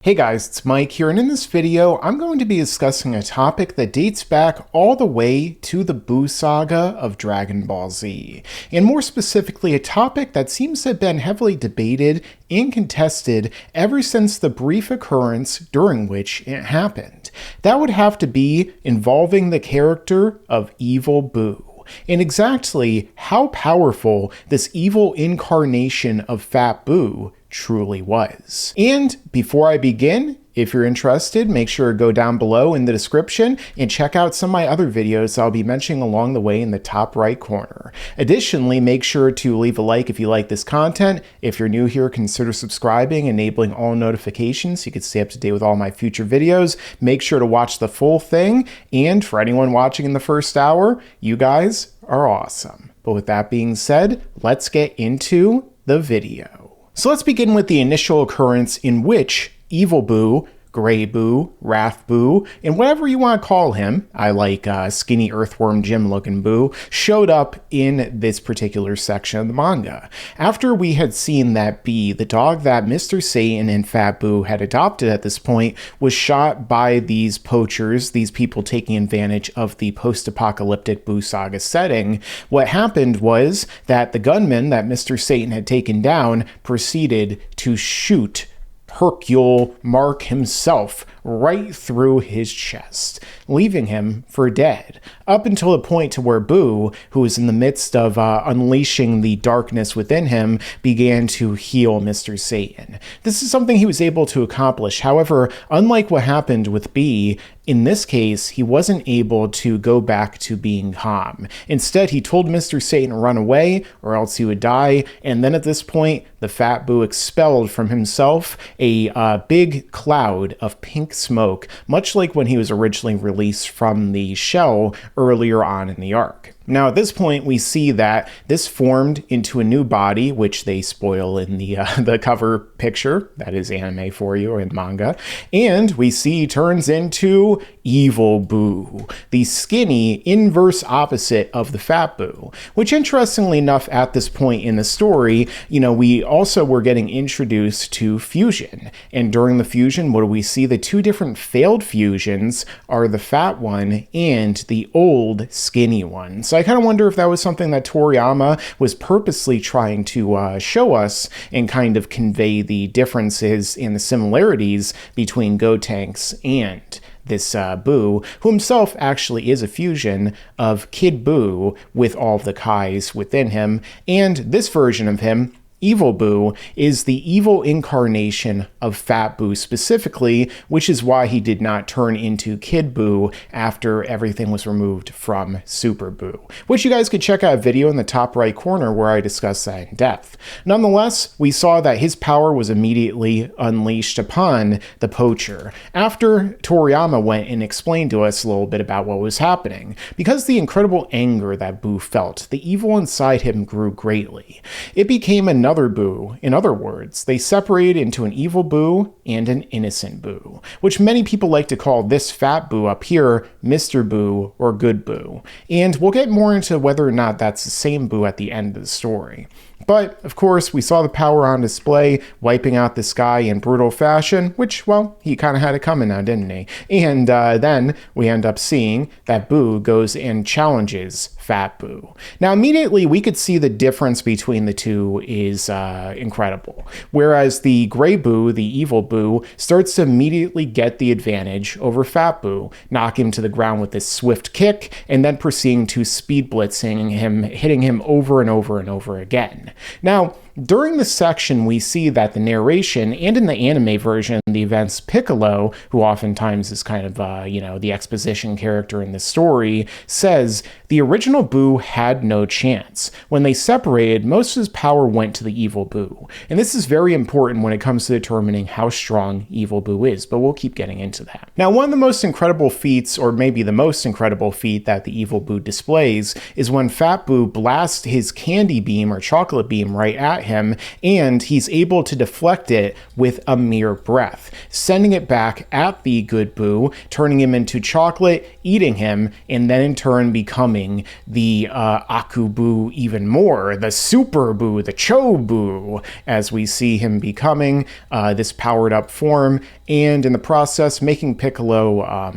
Hey guys, it's Mike here, and in this video, I'm going to be discussing a topic that dates back all the way to the Buu saga of Dragon Ball Z, and more specifically, a topic that seems to have been heavily debated and contested ever since the brief occurrence during which it happened. That would have to be involving the character of Evil Buu, and exactly how powerful this evil incarnation of Fat Buu truly was. And before I begin, if you're interested, make sure to go down below in the description and check out some of my other videos I'll be mentioning along the way in the top right corner. Additionally, make sure to leave a like if you like this content. If you're new here, consider subscribing, enabling all notifications so you can stay up to date with all my future videos. Make sure to watch the full thing, and for anyone watching in the first hour, you guys are awesome. But with that being said, let's get into the video. So let's begin with the initial occurrence in which Evil Buu, Gray Buu, Wrath Buu, and whatever you want to call him, I like skinny earthworm Jim looking Buu, showed up in this particular section of the manga. After we had seen that Bee, the dog that Mr. Satan and Fat Buu had adopted at this point, was shot by these poachers, these people taking advantage of the post-apocalyptic Buu saga setting, what happened was that the gunman that Mr. Satan had taken down proceeded to shoot Hercule Mark himself right through his chest, leaving him for dead, up until the point to where Buu, who was in the midst of unleashing the darkness within him, began to heal Mr. Satan. This is something he was able to accomplish. However, unlike what happened with Bee, in this case, he wasn't able to go back to being calm. Instead, he told Mr. Satan to run away or else he would die, and then at this point, the Fat Buu expelled from himself a big cloud of pink smoke, much like when he was originally released from the shell earlier on in the arc. Now, at this point, we see that this formed into a new body, which they spoil in the cover picture. That is anime for you, or in manga. And we see turns into Evil Buu, the skinny inverse opposite of the Fat Buu, which interestingly enough, at this point in the story, we also were getting introduced to fusion. And during the fusion, what do we see? The two different failed fusions are the fat one and the old skinny one. So I kind of wonder if that was something that Toriyama was purposely trying to show us and kind of convey the differences and the similarities between Gotenks and this Buu, who himself actually is a fusion of Kid Buu with all of the Kais within him, and this version of him, Evil Buu, is the evil incarnation of Fat Buu specifically, which is why he did not turn into Kid Buu after everything was removed from Super Buu, which you guys could check out a video in the top right corner where I discuss that in depth. Nonetheless, we saw that his power was immediately unleashed upon the poacher after Toriyama went and explained to us a little bit about what was happening. Because the incredible anger that Buu felt, the evil inside him grew greatly. It became another Buu. In other words, they separated into an evil Buu and an innocent Buu, which many people like to call this Fat Buu up here Mr. Buu or Good Buu. And we'll get more into whether or not that's the same Buu at the end of the story. But, of course, we saw the power on display, wiping out this guy in brutal fashion, which, well, he kind of had it coming now, didn't he? And then we end up seeing that Buu goes and challenges Fat Buu. Now, immediately, we could see the difference between the two is incredible. Whereas the Gray Buu, the Evil Buu, starts to immediately get the advantage over Fat Buu, knock him to the ground with this swift kick, and then proceeding to speed blitzing him, hitting him over and over and over again. Now, during this section, we see that the narration, and in the anime version, the events, Piccolo, who oftentimes is kind of, the exposition character in the story, says the original Buu had no chance. When they separated, most of his power went to the Evil Buu. And this is very important when it comes to determining how strong Evil Buu is, but we'll keep getting into that. Now, one of the most incredible feats, or maybe the most incredible feat that the Evil Buu displays, is when Fat Buu blasts his candy beam or chocolate beam right at him, and he's able to deflect it with a mere breath, sending it back at the Good Buu, turning him into chocolate, eating him, and then in turn becoming the Aku Buu even more, the Super Buu, the Cho Buu, as we see him becoming this powered up form. and in the process making Piccolo,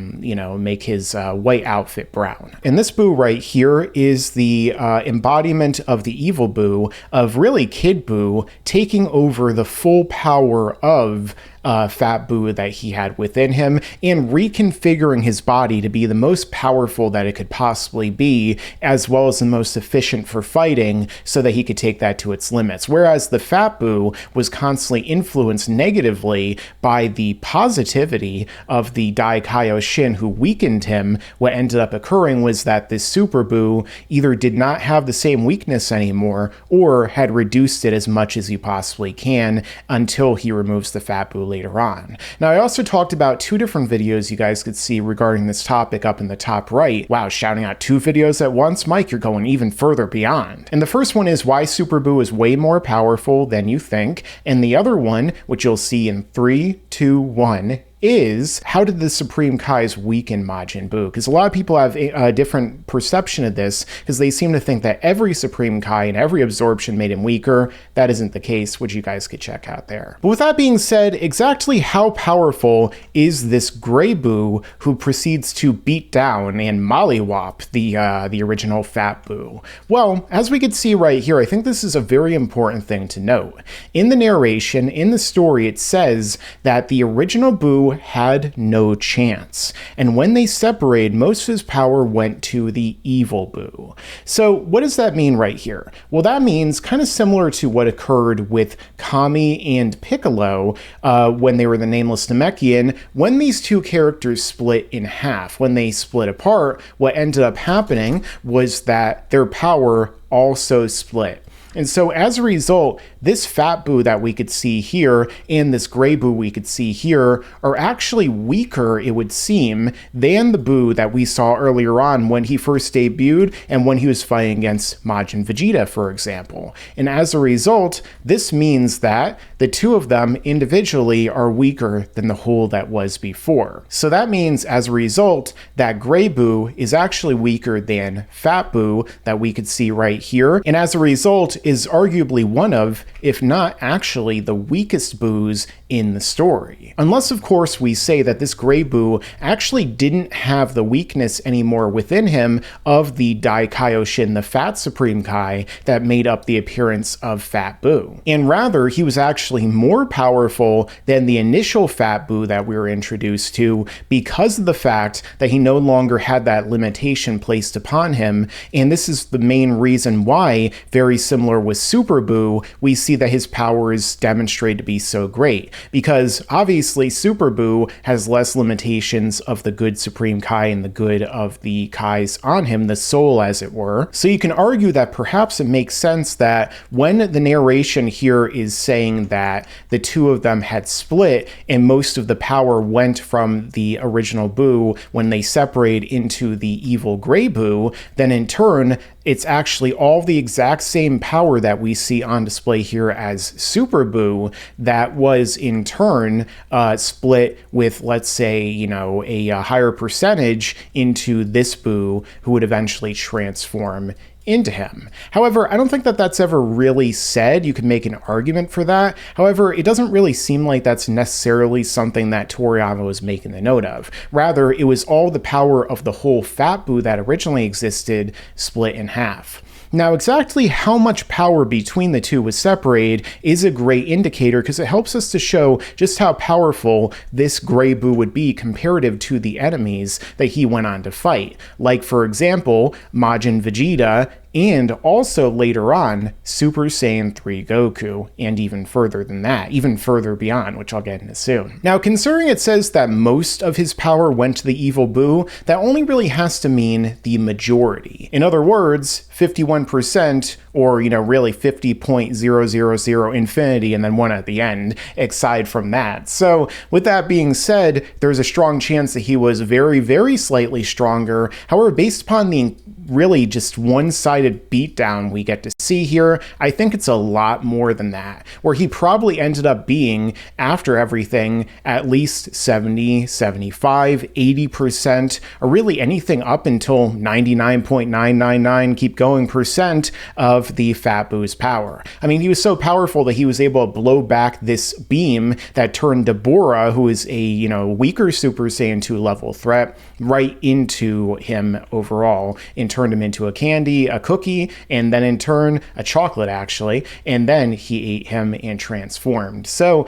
make his white outfit brown. And this Buu right here is the embodiment of the evil Buu, of really Kid Buu taking over the full power of Fat Buu that he had within him and reconfiguring his body to be the most powerful that it could possibly be, as well as the most efficient for fighting, so that he could take that to its limits. Whereas the Fat Buu was constantly influenced negatively by the positivity of the Dai Kaioshin who weakened him. What ended up occurring was that this Super Buu either did not have the same weakness anymore or had reduced it as much as you possibly can until he removes the Fat Buu later on. Now, I also talked about 2 different videos you guys could see regarding this topic up in the top right. Wow, shouting out 2 videos at once? Mike, you're going even further beyond. And the first one is why Super Buu is way more powerful than you think. And the other one, which you'll see in 3, 2, 1, is how did the Supreme Kais weaken Majin Buu? Because a lot of people have a different perception of this, because they seem to think that every Supreme Kai and every absorption made him weaker. That isn't the case, which you guys could check out there. But with that being said, exactly how powerful is this Gray Buu who proceeds to beat down and mollywop the original Fat Buu? Well, as we could see right here, I think this is a very important thing to note. In the narration, in the story, it says that the original Buu had no chance, and when they separated, most of his power went to the evil Buu. So what does that mean right here? Well, that means kind of similar to what occurred with Kami and Piccolo when they were the Nameless Namekian. When these 2 characters split in half, when they split apart, what ended up happening was that their power also split. And so as a result, this Fat Buu that we could see here and this Gray Buu we could see here are actually weaker, it would seem, than the Buu that we saw earlier on when he first debuted and when he was fighting against Majin Vegeta, for example. And as a result, this means that the 2 of them individually are weaker than the whole that was before. So that means, as a result, that Gray Buu is actually weaker than Fat Buu that we could see right here. And as a result, is arguably one of, if not actually, the weakest Buus in the story. Unless, of course, we say that this Gray Buu actually didn't have the weakness anymore within him of the Dai Kaioshin, the Fat Supreme Kai, that made up the appearance of Fat Buu. And rather, he was actually more powerful than the initial Fat Buu that we were introduced to, because of the fact that he no longer had that limitation placed upon him. And this is the main reason why, very similar with Super Buu, we see that his power is demonstrated to be so great, because obviously Super Buu has less limitations of the good Supreme Kai and the good of the Kais on him, the soul as it were. So you can argue that perhaps it makes sense that when the narration here is saying that the 2 of them had split and most of the power went from the original Buu when they separated into the evil Gray Buu, then in turn it's actually all the exact same power that we see on display here as Super Buu that was in turn split with, let's say, a higher percentage into this Buu who would eventually transform into him. However, I don't think that that's ever really said. You can make an argument for that. However, it doesn't really seem like that's necessarily something that Toriyama was making the note of. Rather, it was all the power of the whole Fat Buu that originally existed split in half. Now, exactly how much power between the 2 was separated is a great indicator, because it helps us to show just how powerful this Gray Buu would be comparative to the enemies that he went on to fight. Like, for example, Majin Vegeta, and also later on, Super Saiyan 3 Goku, and even further than that, even further beyond, which I'll get into soon. Now, considering it says that most of his power went to the evil Buu, that only really has to mean the majority. In other words, 51%, or, really 50.000 infinity and then 1 at the end, aside from that. So, with that being said, there's a strong chance that he was very, very slightly stronger. However, based upon the really just one-sided beatdown we get to see here, I think it's a lot more than that, where he probably ended up being, after everything, at least 70, 75, 80%, or really anything up until 99.999 keep going percent of of the Fat Buu's power. I mean, he was so powerful that he was able to blow back this beam that turned Deborah, who is a, weaker Super Saiyan 2 level threat, right into him overall, and turned him into a candy, a cookie, and then in turn, a chocolate actually, and then he ate him and transformed. So,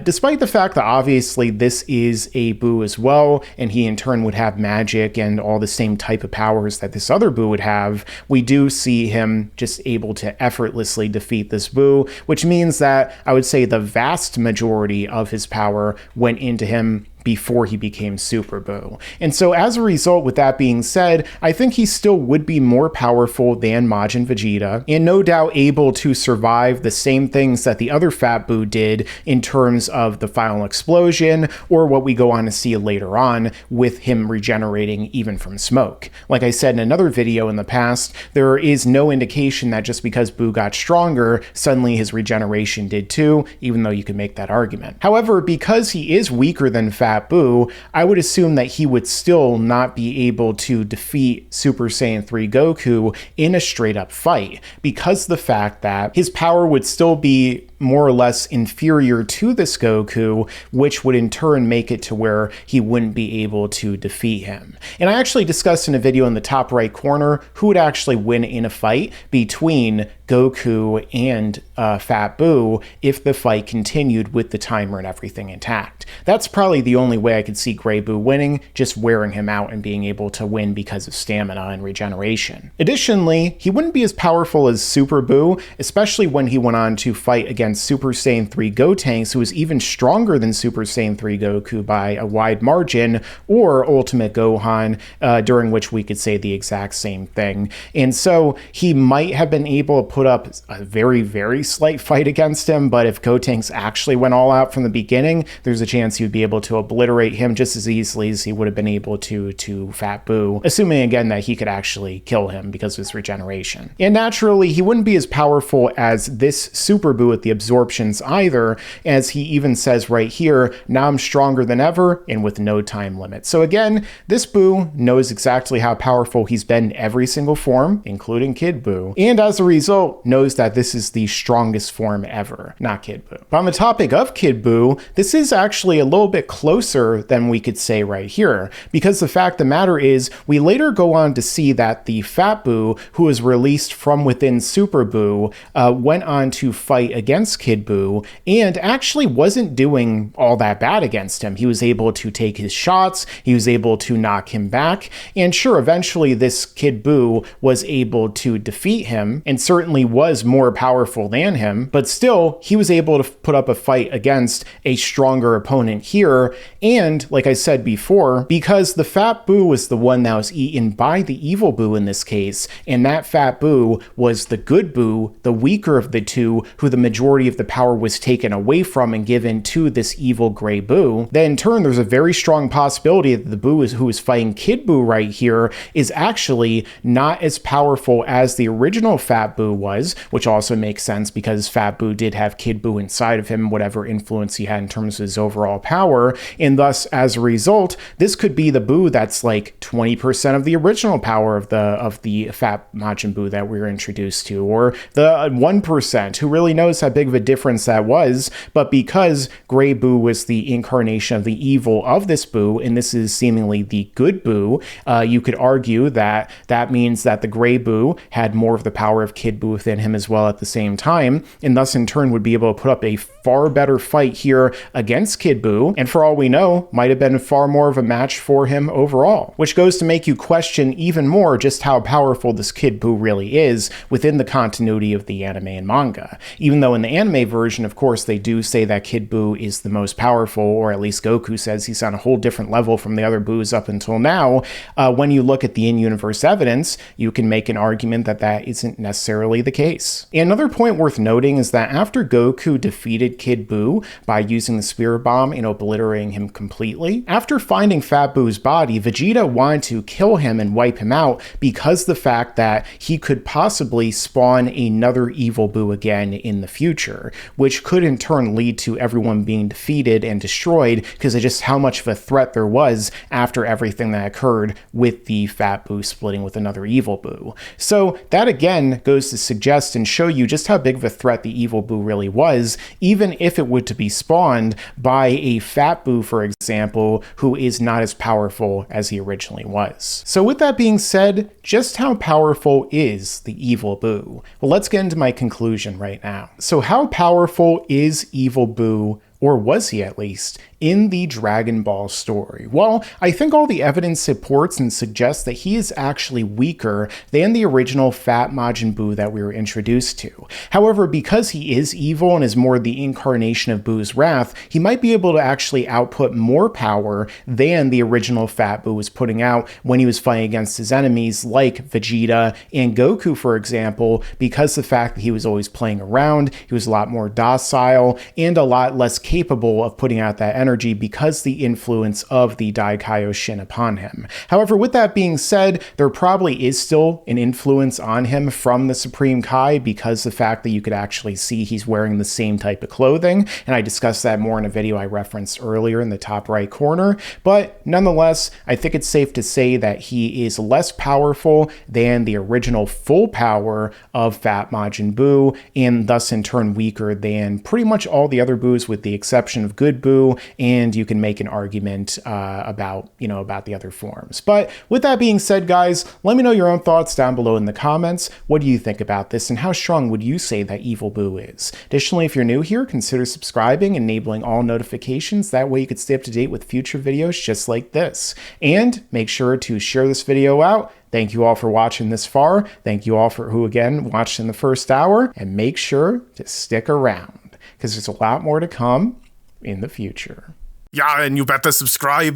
despite the fact that obviously this is a Buu as well, and he in turn would have magic and all the same type of powers that this other Buu would have, we do see him just able to effortlessly defeat this Buu, which means that I would say the vast majority of his power went into him before he became Super Buu. And so as a result, with that being said, I think he still would be more powerful than Majin Vegeta, and no doubt able to survive the same things that the other Fat Buu did in terms of the final explosion, or what we go on to see later on with him regenerating even from smoke. Like I said in another video in the past, there is no indication that just because Buu got stronger, suddenly his regeneration did too, even though you could make that argument. However, because he is weaker than Fat Buu, I would assume that he would still not be able to defeat Super Saiyan 3 Goku in a straight up fight, because the fact that his power would still be more or less inferior to this Goku, which would in turn make it to where he wouldn't be able to defeat him. And I actually discussed in a video in the top right corner who would actually win in a fight between Goku and Fat Buu if the fight continued with the timer and everything intact. That's probably the only way I could see Gray Buu winning, just wearing him out and being able to win because of stamina and regeneration. Additionally, he wouldn't be as powerful as Super Buu, especially when he went on to fight against Super Saiyan 3 Gotenks, who was even stronger than Super Saiyan 3 Goku by a wide margin, or Ultimate Gohan, during which we could say the exact same thing. And so he might have been able to put up a very, very slight fight against him, but if Gotenks actually went all out from the beginning, there's a chance he would be able to obliterate him just as easily as he would have been able to Fat Buu, assuming again that he could actually kill him because of his regeneration. And naturally, he wouldn't be as powerful as this Super Buu at the absorptions either, as he even says right here, now I'm stronger than ever and with no time limit. So again, this Buu knows exactly how powerful he's been in every single form, including Kid Buu, and as a result knows that this is the strongest form ever, not Kid Buu. But on the topic of Kid Buu, this is actually a little bit closer than we could say right here, because the fact of the matter is, we later go on to see that the Fat Buu, who was released from within Super Buu, went on to fight against Kid Buu, and actually wasn't doing all that bad against him. He was able to take his shots, he was able to knock him back, and sure, eventually this Kid Buu was able to defeat him, and certainly was more powerful than him, but still, he was able to put up a fight against a stronger opponent here, and like I said before, because the Fat Buu was the one that was eaten by the evil Buu in this case, and that Fat Buu was the good Buu, the weaker of the two, who the majority of the power was taken away from and given to this evil Gray Buu, then in turn there's a very strong possibility that the Buu who is fighting Kid Buu right here is actually not as powerful as the original Fat Buu was, which also makes sense because Fat Buu did have Kid Buu inside of him, whatever influence he had in terms of his overall power, and thus as a result this could be the Buu that's like 20% of the original power of the Fat Majin Buu that we were introduced to, or the 1%, who really knows how big of a difference that was. But because Gray Buu was the incarnation of the evil of this Buu, and this is seemingly the good Buu, you could argue that that means that the Gray Buu had more of the power of Kid Buu within him as well at the same time, and thus in turn would be able to put up a far better fight here against Kid Buu, and for all we know, might have been far more of a match for him overall, which goes to make you question even more just how powerful this Kid Buu really is within the continuity of the anime and manga. Even though in the anime version, of course, they do say that Kid Buu is the most powerful, or at least Goku says he's on a whole different level from the other Buus up until now, when you look at the in-universe evidence, you can make an argument that that isn't necessarily the case. And another point worth noting is that after Goku defeated Kid Buu by using the Spirit Bomb and obliterating him completely, after finding Fat Buu's body, Vegeta wanted to kill him and wipe him out because the fact that he could possibly spawn another evil Buu again in the future. future, which could in turn lead to everyone being defeated and destroyed because of just how much of a threat there was after everything that occurred with the Fat Buu splitting with another Evil Buu. So that again goes to suggest and show you just how big of a threat the Evil Buu really was, even if it would to be spawned by a Fat Buu, for example, who is not as powerful as he originally was. So with that being said, just how powerful is the Evil Buu? Well, let's get into my conclusion right now. So how powerful is Evil Buu, or was he at least, in the Dragon Ball story? Well, I think all the evidence supports and suggests that he is actually weaker than the original Fat Majin Buu that we were introduced to. However, because he is evil and is more the incarnation of Buu's wrath, he might be able to actually output more power than the original Fat Buu was putting out when he was fighting against his enemies like Vegeta and Goku, for example, because the fact that he was always playing around, he was a lot more docile and a lot less capable of putting out that energy because the influence of the Daikaioshin upon him. However, with that being said, there probably is still an influence on him from the Supreme Kai because the fact that you could actually see he's wearing the same type of clothing, and I discussed that more in a video I referenced earlier in the top right corner, but nonetheless, I think it's safe to say that he is less powerful than the original full power of Fat Majin Buu, and thus in turn weaker than pretty much all the other Buus with the exception of Good Buu, and you can make an argument about the other forms. But with that being said, guys, let me know your own thoughts down below in the comments. What do you think about this, and how strong would you say that Evil Buu is? Additionally, if you're new here, consider subscribing and enabling all notifications. That way you can stay up to date with future videos just like this. And make sure to share this video out. Thank you all for watching this far. Thank you all for who, again, watched in the first hour. And make sure to stick around, because there's a lot more to come in the future. Yeah, and you better subscribe.